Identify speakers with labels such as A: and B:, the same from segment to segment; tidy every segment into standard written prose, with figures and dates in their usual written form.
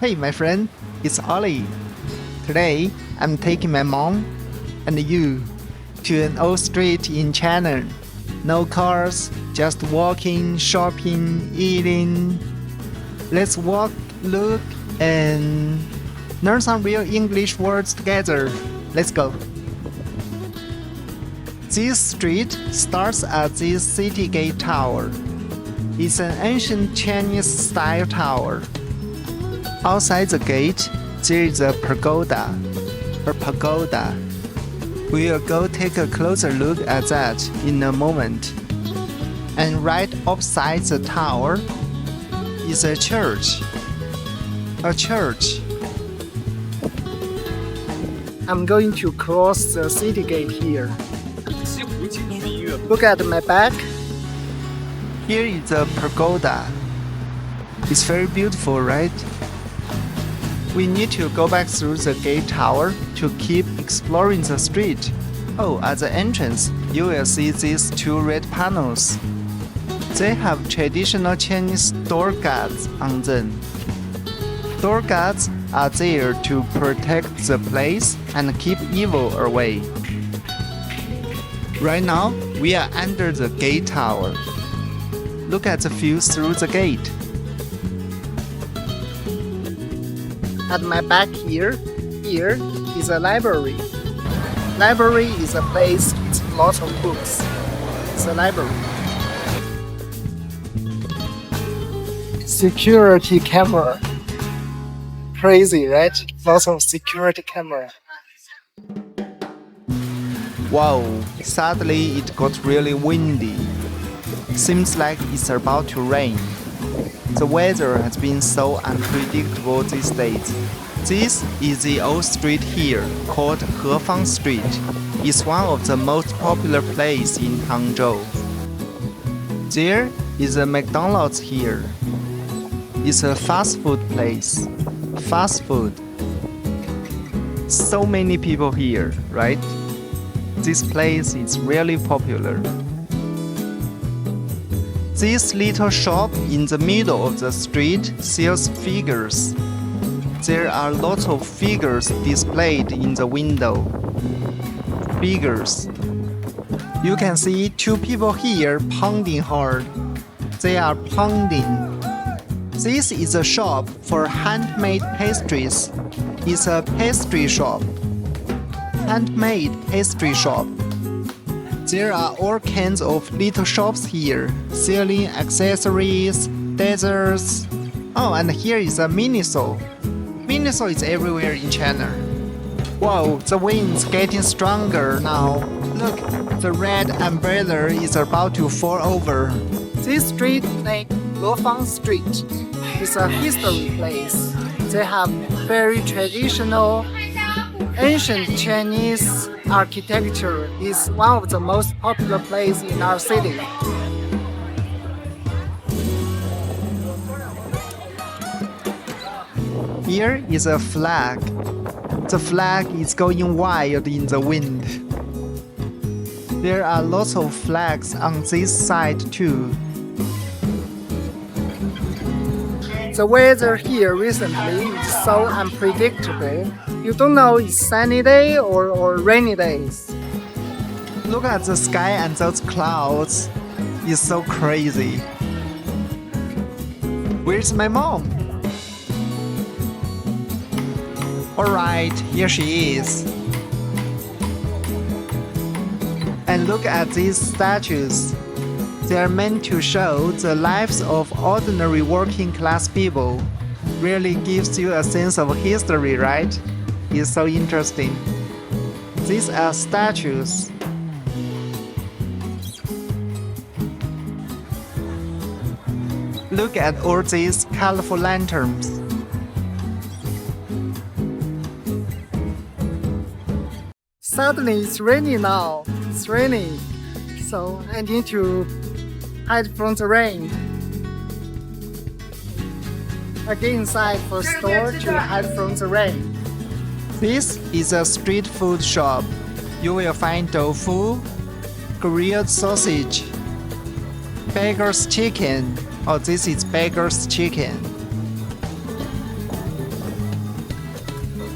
A: Hey my friend, it's Ollie. Today, I'm taking my mom and you to an old street in China. No cars, just walking, shopping, eating. Let's walk, look, and learn some real English words together. Let's go. This street starts at this city gate tower. It's an ancient Chinese-style tower. Outside the gate, there is a pagoda. We'll go take a closer look at that in a moment. And right opposite the tower is a church. I'm going to cross the city gate here. Look at my back. Here is a pagoda. It's very beautiful, right? We need to go back through the gate tower to keep exploring the street. Oh, at the entrance, you will see these two red panels. They have traditional Chinese door guards on them. Door guards are there to protect the place and keep evil away. Right now, we are under the gate tower. Look at the view through the gate. At my back here is a library. Library is a place with lots of books. It's a library. Security camera. Crazy, right? Lots of security camera. Wow, suddenly it got really windy. Seems like it's about to rain. The weather has been so unpredictable these days. This is the old street here, called Hefang Street. It's one of the most popular places in Hangzhou. There is a McDonald's here. It's a fast food place. Fast food. So many people here, right? This place is really popular. This little shop in the middle of the street sells figures. There are lots of figures displayed in the window. Figures. You can see two people here pounding hard. They are pounding. This is a shop for handmade pastries. It's a pastry shop. Handmade pastry shop. There are all kinds of little shops here, selling accessories, desserts. Oh, and here is a Miniso. Miniso is everywhere in China. Wow, the wind's getting stronger now. Look, the red umbrella is about to fall over. This street named Hefang Street is a history place. They have very traditional ancient Chinese architecture. Is one of the most popular places in our city. Here is a flag. The flag is going wild in the wind. There are lots of flags on this side too. The weather here recently is so unpredictable. You don't know it's sunny day or rainy days. Look at the sky and those clouds. It's so crazy. Where's my mom? Alright, here she is. And look at these statues. They are meant to show the lives of ordinary working class people. Really gives you a sense of history, right? It's so interesting. These are statues. Look at all these colorful lanterns. Suddenly it's raining now. It's raining. So I need to hide from the rain. I get inside for a store to hide from the rain. This is a street food shop. You will find tofu, grilled sausage, beggar's chicken. Oh, this is beggar's chicken.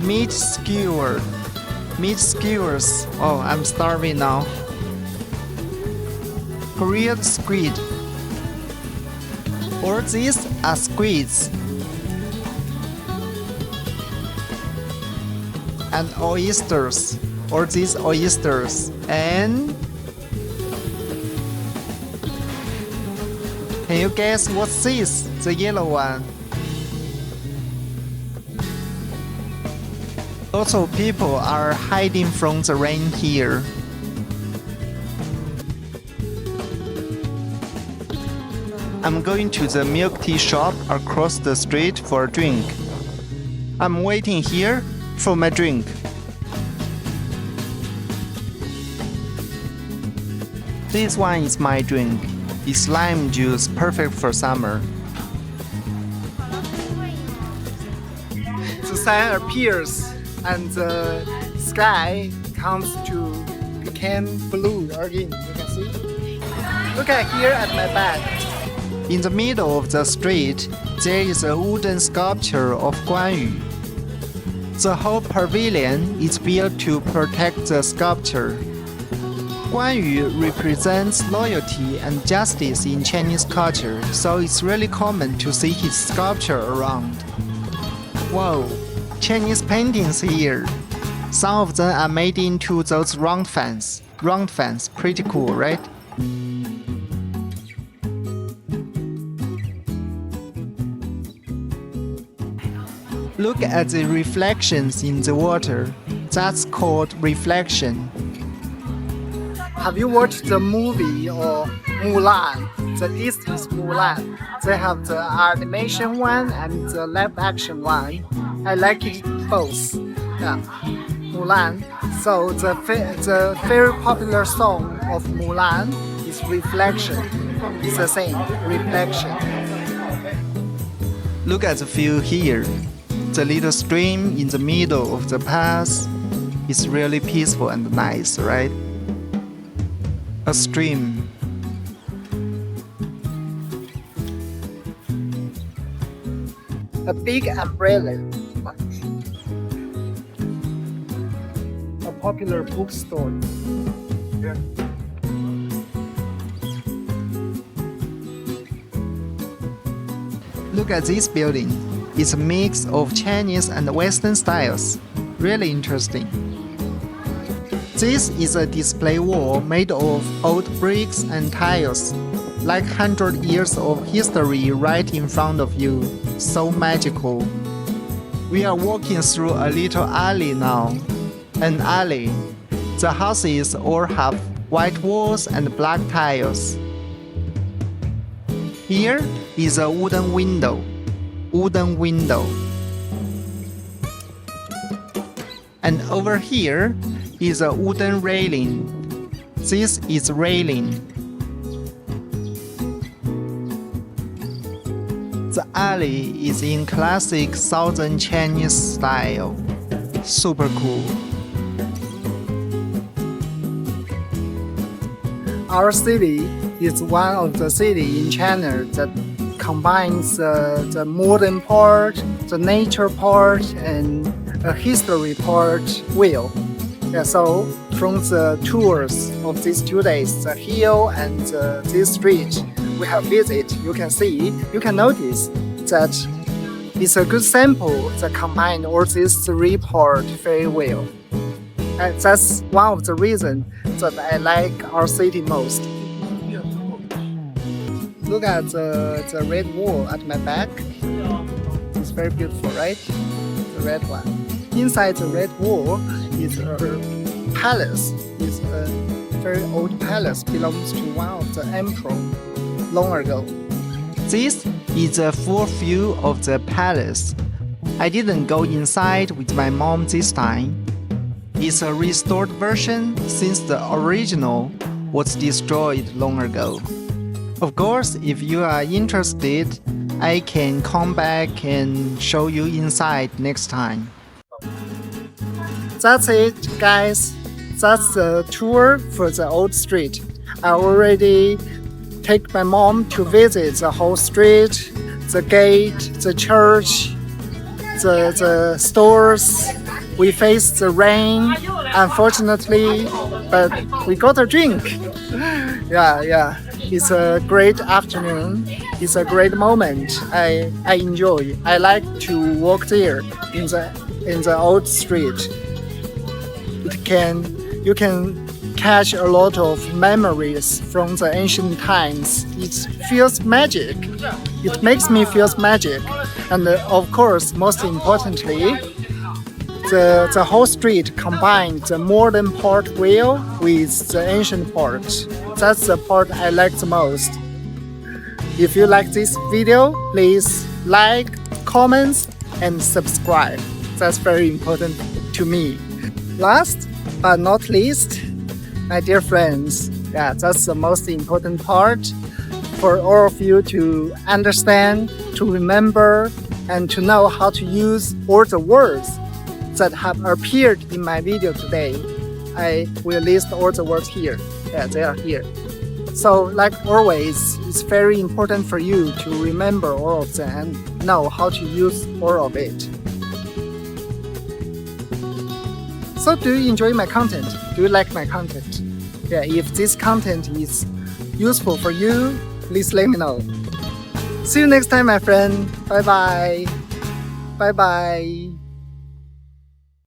A: Meat skewer. Meat skewers. Oh, I'm starving now. Grilled squid. All these are squids. And oysters. All these oysters. And can you guess what's this? The yellow one. Lots of people are hiding from the rain here. I'm going to the milk tea shop across the street for a drink. I'm waiting here for my drink. This one is my drink. It's lime juice, perfect for summer. The sun appears and the sky comes to become blue again. You can see. Look at here at my back. In the middle of the street, there is a wooden sculpture of Guan Yu. The whole pavilion is built to protect the sculpture. Guan Yu represents loyalty and justice in Chinese culture, so it's really common to see his sculpture around. Whoa, Chinese paintings here. Some of them are made into those round fans. Round fans, pretty cool, right? Look at the reflections in the water. That's called reflection. Have you watched the movie or Mulan? The Disney's Mulan. They have the animation one and the live action one. I like it both. Yeah, Mulan. So the very popular song of Mulan is Reflection. It's the same, reflection. Look at the view here. The little stream in the middle of the path is really peaceful and nice, right? A stream. A big umbrella. A popular bookstore. Yeah. Look at this building. It's a mix of Chinese and Western styles. Really interesting. This is a display wall made of old bricks and tiles. Like 100 years of history right in front of you. So magical. We are walking through a little alley now. An alley. The houses all have white walls and black tiles. Here is a wooden window. Wooden window. And over here is a wooden railing. This is railing. The alley is in classic Southern Chinese style. Super cool. Our city is one of the cities in China that combines the modern part, the nature part, and a history part well. Yeah, so from the tours of these 2 days, the hill and this street we have visited, you can notice that it's a good sample that combine all these 3 parts very well. And that's one of the reasons that I like our city most. Look at the red wall at my back. It's very beautiful, right? The red one. Inside the red wall is a palace. It's a very old palace, belongs to one of the emperor long ago. This is a full view of the palace. I didn't go inside with my mom this time. It's a restored version since the original was destroyed long ago. Of course, if you are interested, I can come back and show you inside next time. That's it, guys. That's the tour for the old street. I already take my mom to visit the whole street, the gate, the church,
B: the stores. We faced the rain, unfortunately, but we got a drink. Yeah. It's a great afternoon. It's a great moment. I enjoy. I like to walk there in the old street. You can catch a lot of memories from the ancient times. It feels magic. It makes me feel magic. And of course, most importantly, the whole street combined the modern part well with the ancient part. That's the part I like the most. If you like this video, please like, comment, and subscribe. That's very important to me. Last but not least, my dear friends, that's the most important part for all of you to understand, to remember, and to know how to use all the words that have appeared in my video today. I will list all the words here. They are here. So, like always, it's very important for you to remember all of them and know how to use all of it. So, do you enjoy my content? Do you like my content? If this content is useful for you, please let me know. See you next time, my friend. Bye bye. Bye bye.